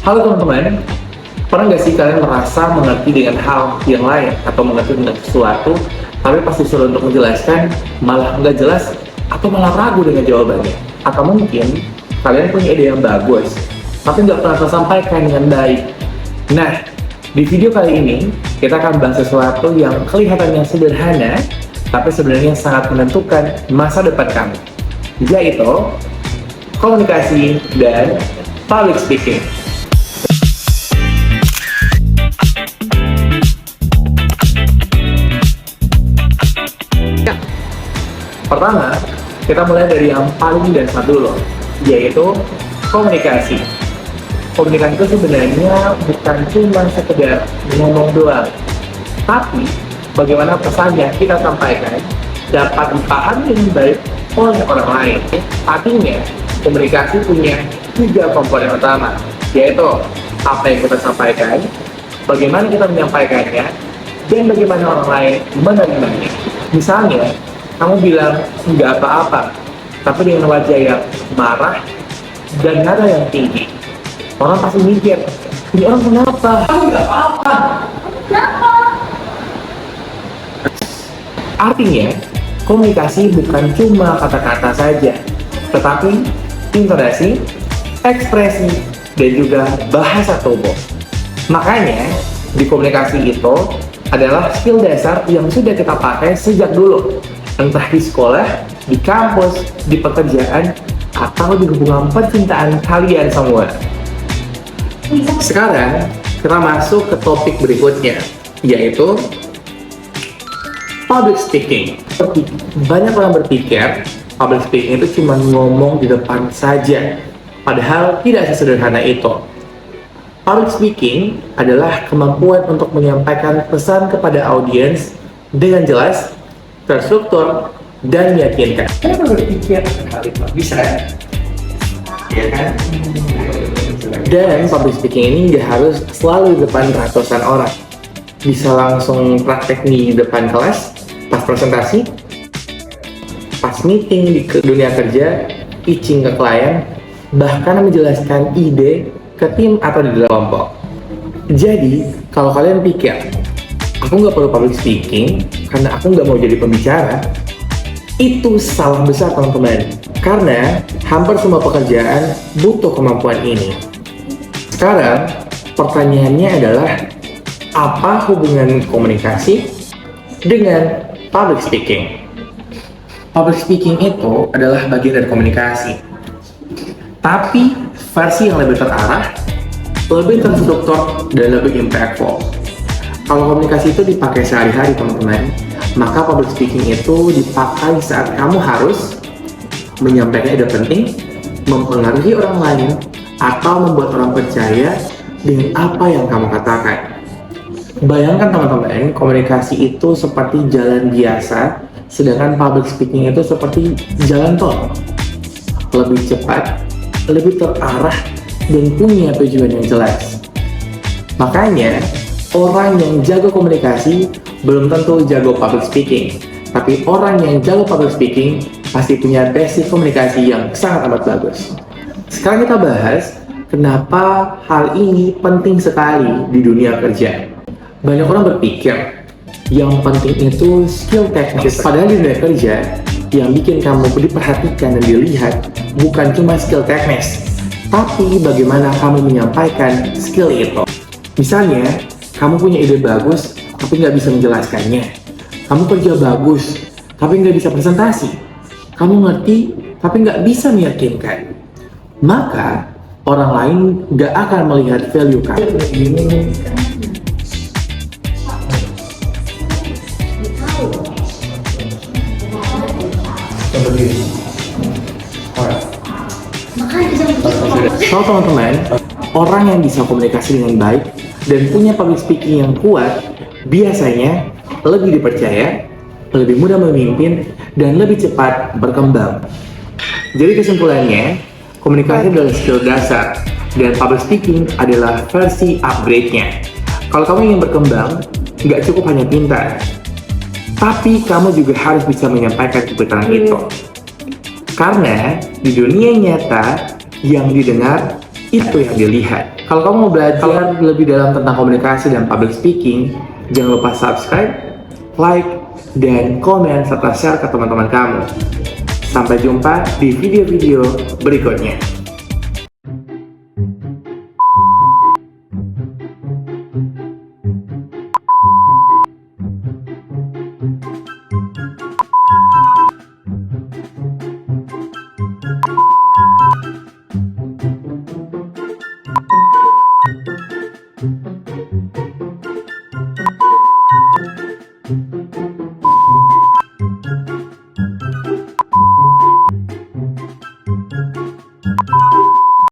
Halo teman-teman, pernah nggak sih kalian merasa mengerti dengan hal yang lain atau mengerti dengan sesuatu, tapi pas disuruh untuk menjelaskan malah nggak jelas atau malah ragu dengan jawabannya? Atau mungkin kalian punya ide yang bagus, tapi nggak pernah tersampaikan dengan baik. Nah, di video kali ini kita akan bahas sesuatu yang kelihatannya sederhana, tapi sebenarnya sangat menentukan masa depan kamu, yaitu komunikasi dan public speaking. Pertama, kita mulai dari yang paling dasar dulu, yaitu komunikasi. Komunikasi itu sebenarnya bukan cuma sekedar ngomong doang, tapi bagaimana pesan yang kita sampaikan dapat dipahami dengan baik oleh orang lain. Artinya, komunikasi punya 3 komponen utama, yaitu apa yang kita sampaikan, bagaimana kita menyampaikannya, dan bagaimana orang lain menerimanya. Misalnya, kamu bilang nggak apa-apa, tapi dengan wajah yang marah dan nada yang tinggi, orang pasti mikir, ini orang kenapa? Kamu nggak apa-apa. Kenapa? Artinya, komunikasi bukan cuma kata-kata saja, tetapi intonasi, ekspresi, dan juga bahasa tubuh. Makanya, di komunikasi itu adalah skill dasar yang sudah kita pakai sejak dulu, entah di sekolah, di kampus, di pekerjaan, atau di hubungan percintaan kalian semua. Sekarang, kita masuk ke topik berikutnya, yaitu public speaking. Banyak orang berpikir, public speaking itu cuma ngomong di depan saja, padahal tidak sesederhana itu. Public speaking adalah kemampuan untuk menyampaikan pesan kepada audiens dengan jelas, terstruktur, dan meyakinkan. Saya berpikir sekali bisa, ya kan? Dan public speaking ini nggak harus selalu di depan ratusan orang. Bisa langsung praktek di depan kelas, pas presentasi, pas meeting di dunia kerja, pitching ke klien, bahkan menjelaskan ide ke tim atau di dalam kelompok. Jadi, kalau kalian pikir, aku nggak perlu public speaking karena aku nggak mau jadi pembicara, itu salah besar teman-teman. Karena hampir semua pekerjaan butuh kemampuan ini. Sekarang, pertanyaannya adalah, apa hubungan komunikasi dengan public speaking? Public speaking itu adalah bagian dari komunikasi, tapi versi yang lebih terarah, lebih terstruktur, dan lebih impactful. Kalau komunikasi itu dipakai sehari-hari teman-teman, maka public speaking itu dipakai saat kamu harus menyampaikan ide penting, mempengaruhi orang lain, atau membuat orang percaya dengan apa yang kamu katakan. Bayangkan teman-teman, komunikasi itu seperti jalan biasa, sedangkan public speaking itu seperti jalan tol. Lebih cepat, lebih terarah, dan punya tujuan yang jelas. Makanya, orang yang jago komunikasi belum tentu jago public speaking, tapi orang yang jago public speaking pasti punya basic komunikasi yang sangat amat bagus. Sekarang kita bahas kenapa hal ini penting sekali di dunia kerja. Banyak orang berpikir yang penting itu skill teknis, padahal di dunia kerja yang bikin kamu diperhatikan dan dilihat bukan cuma skill teknis, tapi bagaimana kamu menyampaikan skill itu. Misalnya, kamu punya ide bagus, tapi nggak bisa menjelaskannya. Kamu kerja bagus, tapi nggak bisa presentasi. Kamu ngerti, tapi nggak bisa meyakinkan. Maka, orang lain nggak akan melihat value kamu. So teman-teman, orang yang bisa komunikasi dengan baik dan punya public speaking yang kuat biasanya lebih dipercaya, lebih mudah memimpin, dan lebih cepat berkembang. Jadi kesimpulannya, komunikasi adalah skill dasar dan public speaking adalah versi upgrade-nya. Kalau kamu ingin berkembang, nggak cukup hanya pintar, tapi kamu juga harus bisa menyampaikan kebenaran itu. Karena di dunia nyata, yang didengar itu yang dilihat. Kalau kamu mau belajar lebih dalam tentang komunikasi dan public speaking, jangan lupa subscribe, like, dan komen serta share ke teman-teman kamu. Sampai jumpa di video-video berikutnya.